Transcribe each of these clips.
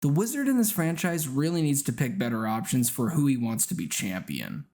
The wizard in this franchise really needs to pick better options for who he wants to be champion.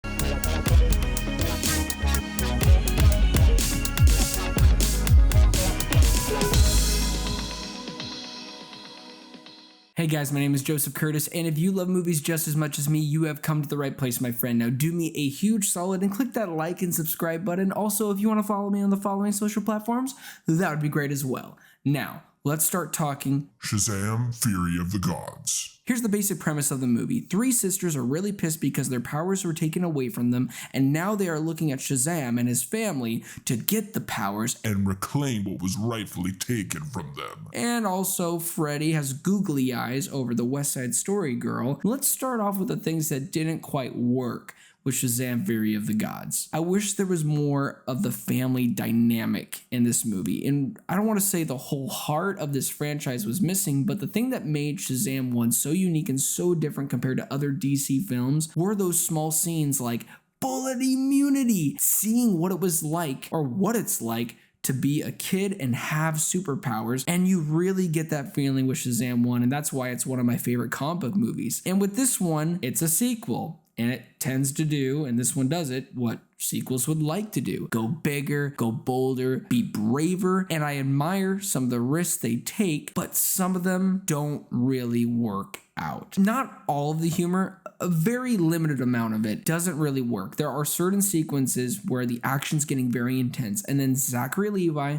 Hey guys, my name is Joseph Curtis, and if you love movies just as much as me, you have come to the right place, my friend. Now do me a huge solid and click that like and subscribe button. Also, if you want to follow me on the following social platforms, that would be great as well. Now, let's start talking Shazam, Fury of the Gods. Here's the basic premise of the movie. Three sisters are really pissed because their powers were taken away from them, and now they are looking at Shazam and his family to get the powers and reclaim what was rightfully taken from them. And also, Freddy has googly eyes over the West Side Story girl. Let's start off with the things that didn't quite work with Shazam, Fury of the Gods. I wish there was more of the family dynamic in this movie. And I don't want to say the whole heart of this franchise was missing, but the thing that made Shazam 1 so unique and so different compared to other DC films were those small scenes like bullet immunity, seeing what it was like or what it's like to be a kid and have superpowers, and you really get that feeling with Shazam 1, and that's why it's one of my favorite comic book movies. And with this one, it's a sequel, and it tends to do, and this one does it, what sequels would like to do. Go bigger, go bolder, be braver, and I admire some of the risks they take, but some of them don't really work out. Not all of the humor, a very limited amount of it doesn't really work. There are certain sequences where the action's getting very intense, and then Zachary Levi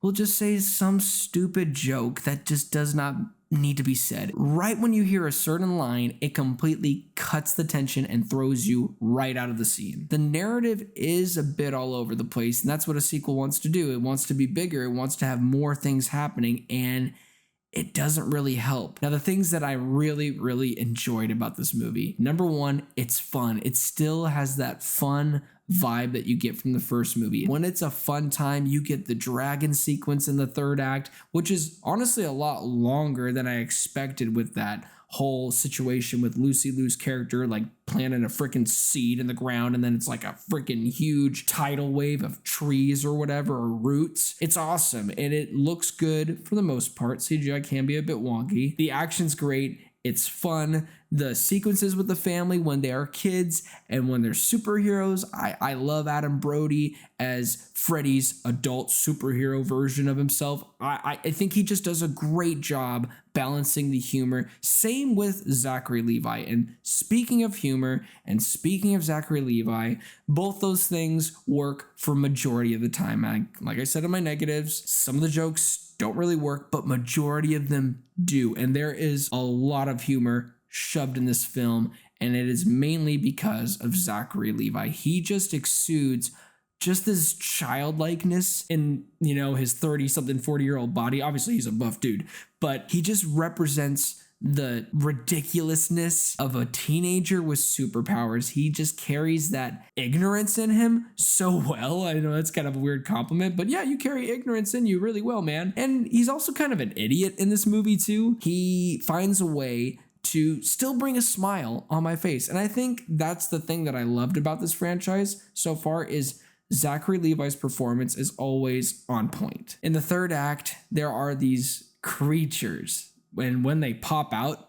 will just say some stupid joke that just does not need to be said. Right when you hear a certain line, it completely cuts the tension and throws you right out of the scene. The narrative is a bit all over the place, and that's what a sequel wants to do. It wants to be bigger, it wants to have more things happening, and it doesn't really help. Now, the things that I really enjoyed about this movie, number one, it's fun. It still has that fun vibe that you get from the first movie. When it's a fun time, you get the dragon sequence in the third act, which is honestly a lot longer than I expected with that whole situation with Lucy Liu's character like planting a freaking seed in the ground, and then it's like a freaking huge tidal wave of trees or whatever, or roots. It's awesome, and it looks good for the most part. CGI can be a bit wonky. The action's great. It's fun. The sequences with the family when they are kids and when they're superheroes. I love Adam Brody as Freddy's adult superhero version of himself. I think he just does a great job balancing the humor. Same with Zachary Levi. And speaking of humor and speaking of Zachary Levi, both those things work for majority of the time. Like I said in my negatives, some of the jokes don't really work, but majority of them do. And there is a lot of humor shoved in this film, and it is mainly because of Zachary Levi. He just exudes just this childlikeness in, his 30-something, 40-year-old body. Obviously, he's a buff dude, but he just represents the ridiculousness of a teenager with superpowers. He just carries that ignorance in him so well. I know that's kind of a weird compliment, but yeah, you carry ignorance in you really well, man. And he's also kind of an idiot in this movie too. He finds a way to still bring a smile on my face. And I think that's the thing that I loved about this franchise so far is Zachary Levi's performance is always on point. In the third act, there are these creatures, and when they pop out,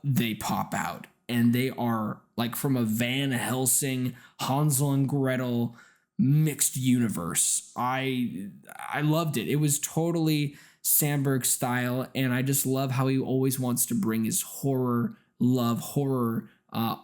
and they are like from a Van Helsing, Hansel and Gretel mixed universe. I loved it. It was totally Sandberg style, and I just love how he always wants to bring his horror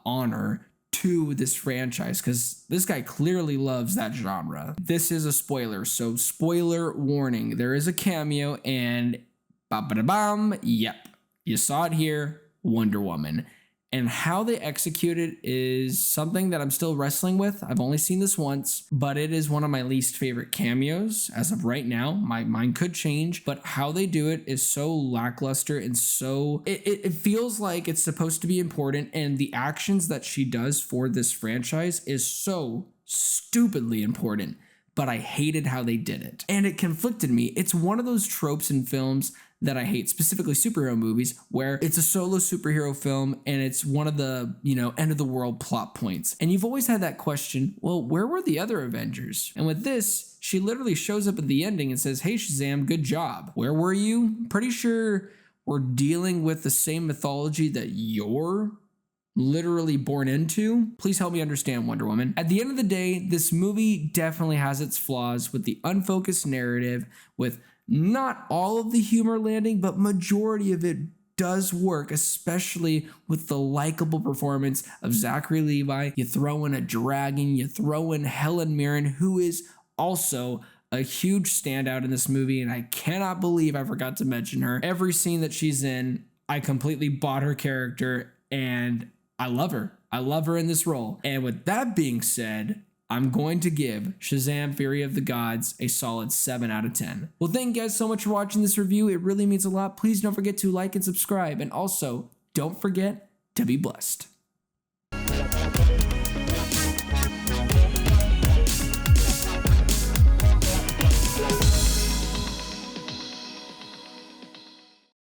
honor to this franchise, because this guy clearly loves that genre. This is a spoiler, so spoiler warning. There is a cameo, and ba-ba-da-bam, yep, you saw it here, Wonder Woman. And how they execute it is something that I'm still wrestling with. I've only seen this once, but it is one of my least favorite cameos as of right now. My mind could change, but how they do it is so lackluster and so... It feels like it's supposed to be important, and the actions that she does for this franchise is so stupidly important, but I hated how they did it. And it conflicted me. It's one of those tropes in films that I hate, specifically superhero movies, where it's a solo superhero film and it's one of the, end of the world plot points. And you've always had that question, well, where were the other Avengers? And with this, she literally shows up at the ending and says, hey, Shazam, good job. Where were you? Pretty sure we're dealing with the same mythology that you're literally born into. Please help me understand, Wonder Woman. At the end of the day, this movie definitely has its flaws with the unfocused narrative, with not all of the humor landing, but majority of it does work, especially with the likable performance of Zachary Levi. You throw in a dragon, you throw in Helen Mirren, who is also a huge standout in this movie, and I cannot believe I forgot to mention her. Every scene that she's in, I completely bought her character, and I love her. I love her in this role. And with that being said, I'm going to give Shazam! Fury of the Gods a solid 7 out of 10. Well, thank you guys so much for watching this review. It really means a lot. Please don't forget to like and subscribe. And also, don't forget to be blessed.